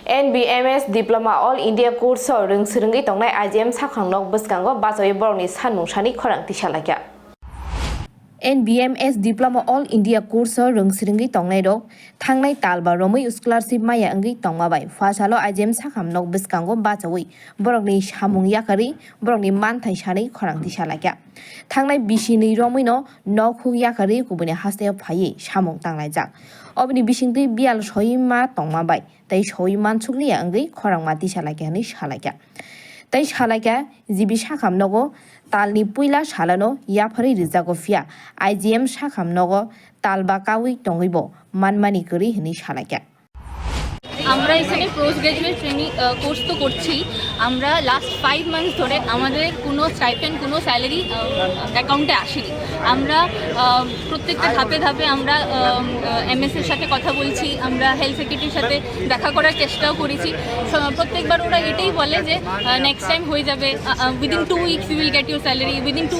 NBMS Diploma All India Course rung srungi tongnai IGM sakhangnok bwskango bachoi borokni sanmungsani khorang tisalakya. NBMS Diploma All India Course rung srungi tongnai rok thangnai talba romui scholarship maya angi tongmabai fasalo IGM sakhamnok bwskango bachoi borokni samung yakari borokni manthai sani khorang tisalakya. Thangnai bisini romui no nokhuk yakari kubuni haste phai samung tanglaijak. Obini bisingtui bial soima tongmabai tei soiman chukli angi khorangma tisalakya salakya. Tei salakya jibi sakhamnogo talni puila salano yapari rijago fia IGM sakhamnogo talba kawi tongibo manmani kori hini salakya. আমরা এখানে post graduate training course তো করছি আমরা last 5 months ধরে আমাদের কোনো stipend কোনো salary অ্যাকাউন্টে আসেনি আমরা প্রত্যেকটা ধাপে ধাপে আমরা এমএস এর সাথে কথা বলছি আমরা হেলথ সেক্রেটারির সাথে দেখা করার চেষ্টাও করেছি প্রত্যেকবার ওরা এটাই বলে যে নেক্সট টাইম হয়ে যাবে within 2 weeks you will get your salary within 2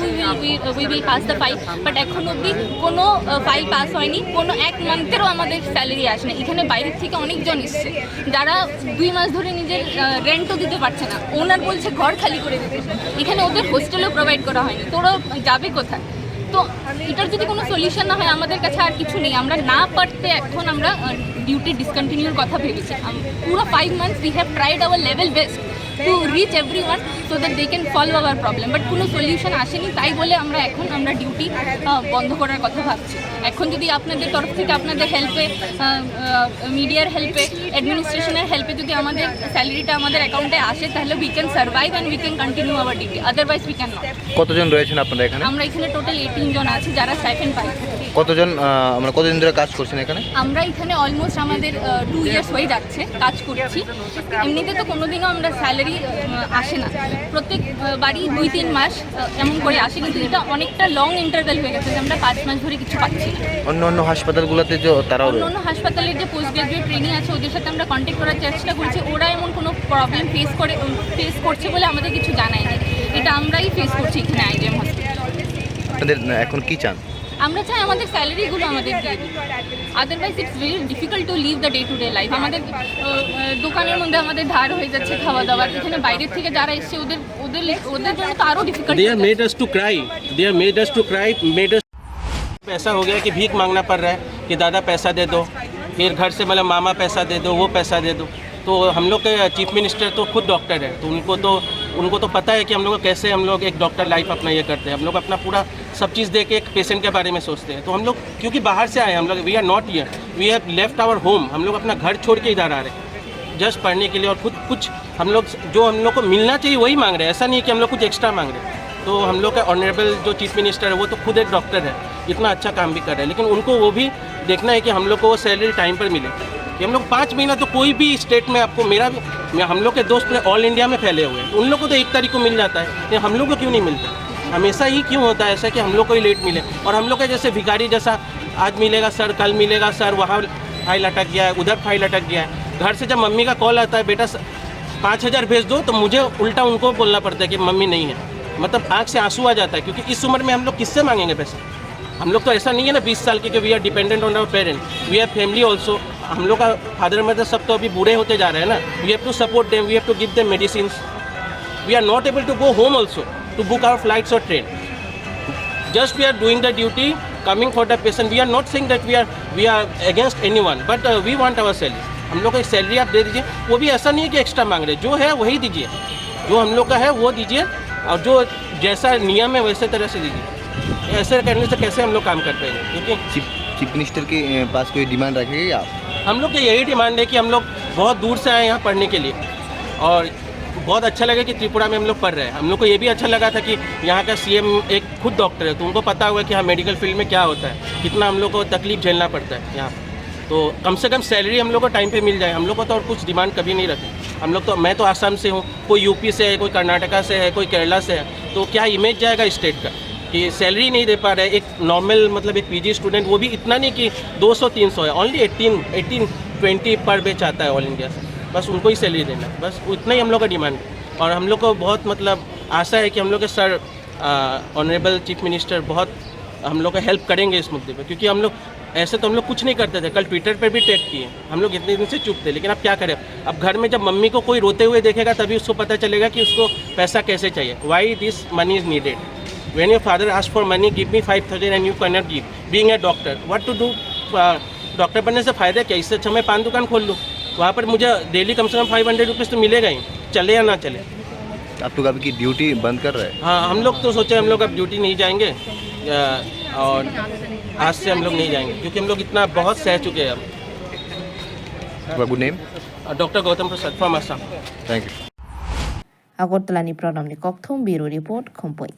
we will pass the file but এখন অবধি কোনো ফাইল পাস হয়নি কোনো এক মান্থেরও আমাদের স্যালারি আসেনি এখানে বাইরের থেকে অনেকজন এসছে যারা 2 মাস ধরে নিজের রেন্টও দিতে পারছে না ওনার বলছে ঘর খালি করে দিতে এখানে ওদের হোস্টেলও প্রোভাইড করা হয়নি তোরা যাবে কোথায় তো এটার যদি কোনো সলিউশন না হয় আমাদের কাছে আর কিছু নেই আমরা না পারতে এখন আমরা ডিউটি ডিসকন্টিনিউর কথা ভেবেছি পুরো 5 months we have tried our level best to reach everyone so that they can solve our problem but কোনো সলিউশন আসেনি তাই বলে আমরা ডিউটি বন্ধ করার কথা ভাবছি এখন যদি আপনাদের তরফ থেকে আপনাদের হেল্পে মিডিয়ার হেল্পে অ্যাডমিনিস্ট্রেশনের হেল্পে যদি আমাদের স্যালারিটা আমাদের অ্যাকাউন্টে আসে তাহলে we can survive and we can continue our duty otherwise we can not. কতজন রয়েছেন আপনারা এখানে? আমরা এখানে টোটাল 18 জন আছি যারা স্টাইপেন্ড পাই। কতজন আমরা কতদিন ধরে কাজ করছেন এখানে? আমরা এখানে অলমোস্ট আমাদের 2 ইয়ার্স হয়ে যাচ্ছে কাজ করছি এমনিতে তো কোনোদিনও আমরা স্যালারি আসে না প্রত্যেক বাড়ি 2-3 মাস এমন করে আসে কিন্তু এটা অনেকটা লং ইন্টারভ্যাল হয়ে গেছে যে আমরা 5 মাস ধরে কিছু পাচ্ছি না। অন্য হাসপাতালগুলোতে যে তারাও অন্য হাসপাতালের যে পোস্ট গ্রাজুয়েট ট্রেনিং আছে ওদের সাথে আমরা কন্ট্যাক্ট করার চেষ্টা করছি ওরা এমন কোনো প্রবলেম ফেস করছে বলে আমাদের কিছু জানায় না এটা আমরাই ফেস করছি এখানে আইজিএম হসপিটালে। আপনাদের এখন কি চান? আমরা চাই আমাদের স্যালারিগুলো আমাদের দিয়ে দিই otherwise it's very difficult to live the day to day life আমাদের দোকানের মধ্যে আমাদের ধার হয়ে যাচ্ছে খাওয়া দাওয়ার এখানে বাইরের থেকে যারা এসছে ওদের জন্য তো আরও difficult. They have made us to cry. They have made us to cry. Made us ऐसा हो गया कि भीख मांगना पड़ रहा है कि दादा पैसा दे दो फिर घर से मतलब मामा पैसा दे दो वो पैसा दे दो तो हम लोग के चीफ मिनिस्टर तो खुद डॉक्टर है तो उनको तो पता है कि हम लोग कैसे हम लोग एक डॉक्टर लाइफ अपना ये करते हैं हम लोग अपना पूरा सब चीज़ दे के एक पेशेंट के बारे में सोचते हैं तो हम लोग क्योंकि बाहर से आए हम लोग we are not here we have left our home हम लोग अपना घर छोड़ के इधर आ रहे हैं जस्ट पढ़ने के लिए और खुद कुछ हम लोग जो हम लोग को मिलना चाहिए वही मांग रहे हैं ऐसा नहीं है कि हम लोग कुछ एक्स्ट्रा मांग रहे हैं। तो हम लोग का ऑनरेबल जो चीफ मिनिस्टर है वो तो खुद एक डॉक्टर है इतना अच्छा काम भी कर रहे हैं लेकिन उनको वो भी देखना है कि हम लोग को वो सैलरी टाइम पर मिले कि हम लोग 5 महीना तो कोई भी स्टेट में आपको हम लोग के दोस्त ऑल इंडिया में फैले हुए हैं उन लोग को तो 1 तारीख को मिल जाता है लेकिन हम लोग को क्यों नहीं मिलता हमेशा ही क्यों होता है ऐसा कि हम लोग को ही लेट मिले और हम लोग के जैसे भिखारी जैसा आज मिलेगा सर कल मिलेगा सर वहाँ फाइल अटक गया है उधर फाइल अटक गया है घर से जब मम्मी का कॉल आता है बेटा 5000 भेज दो तो मुझे उल्टा उनको बोलना पड़ता है कि मम्मी नहीं है मतलब आँख से आंसू आ जाता है क्योंकि इस उम्र में हम लोग किससे मांगेंगे पैसे हम लोग तो ऐसा नहीं है ना 20 साल के कि we are dependent on our parent we have family also हम लोग का फादर मदर सब तो अभी बूढ़े होते जा रहे हैं ना we have to support them we have to give them medicine we are not able to go home also to book our flights और train just we are doing the duty coming for the patient we are not saying that we are against anyone but we want our salary हम लोग को salary आप दे दीजिए वो भी ऐसा नहीं है कि एक्स्ट्रा मांग रहे जो है वही दीजिए जो हम लोग का है वो दीजिए और जो जैसा नियम है वैसे तरह से दीजिए ऐसे करने से कैसे हम लोग काम कर पाएंगे क्योंकि चीफ मिनिस्टर के पास कोई डिमांड रखेगी आप? हम लोग की यही डिमांड है कि हम लोग बहुत दूर से आए यहाँ पढ़ने के लिए और बहुत अच्छा लगा कि त्रिपुरा में हम लोग पढ़ रहे हैं हम लोग को ये भी अच्छा लगा था कि यहाँ का सीएम एक खुद डॉक्टर है तो उनको पता होगा कि हाँ मेडिकल फील्ड में क्या होता है कितना हम लोग को तकलीफ झेलना पड़ता है यहाँ तो कम से कम सैलरी हम लोग को टाइम पे मिल जाए हम लोग को तो और कुछ डिमांड कभी नहीं रखी हम लोग तो मैं तो आसाम से हूँ कोई यूपी से है कोई कर्नाटका से है कोई केरला से है तो क्या इमेज जाएगा स्टेट का कि सैलरी नहीं दे पा रहे एक नॉर्मल मतलब एक पीजी स्टूडेंट वो भी इतना नहीं कि 200-300 है ओनली 18-20 पर बैच आता है ऑल इंडिया से बस उनको ही सैलरी देना है बस उतना ही हम लोग का डिमांड है और हम लोग को बहुत मतलब आशा है कि हम लोग के सर ऑनरेबल चीफ मिनिस्टर बहुत हम लोग का हेल्प करेंगे इस मुद्दे पे क्योंकि हम लोग ऐसे तो हम लोग कुछ नहीं करते थे। कल ट्विटर पे भी टैग किए, हम लोग इतने दिन से चुप थे। लेकिन अब क्या करें, अब घर में जब मम्मी को कोई रोते हुए देखेगा तभी उसको पता चलेगा कि उसको पैसा कैसे चाहिए। Why this money is needed. When your father ask for money, give me 5,000 and you can not give, being a doctor, what to do. Doctor बनने से फ़ायदा क्या, इससे अच्छा मैं पान दुकान खोल लूँ, वहाँ पर मुझे डेली कम से कम 500 रुपीज़ तो मिलेगा ही, चले या ना चले। आप लोग अभी की ड्यूटी बंद कर रहे हैं? हाँ, हम लोग तो सोचे हम लोग अब ड्यूटी नहीं जाएंगे, और आज से हम लोग नहीं जाएंगे क्योंकि हम लोग इतना बहुत सह चुके हैं अब। Babu name? Doctor Gautam Prasad from Assam. Thank you. Agartala ni program ni Kokthum Bureau Report Khompoi.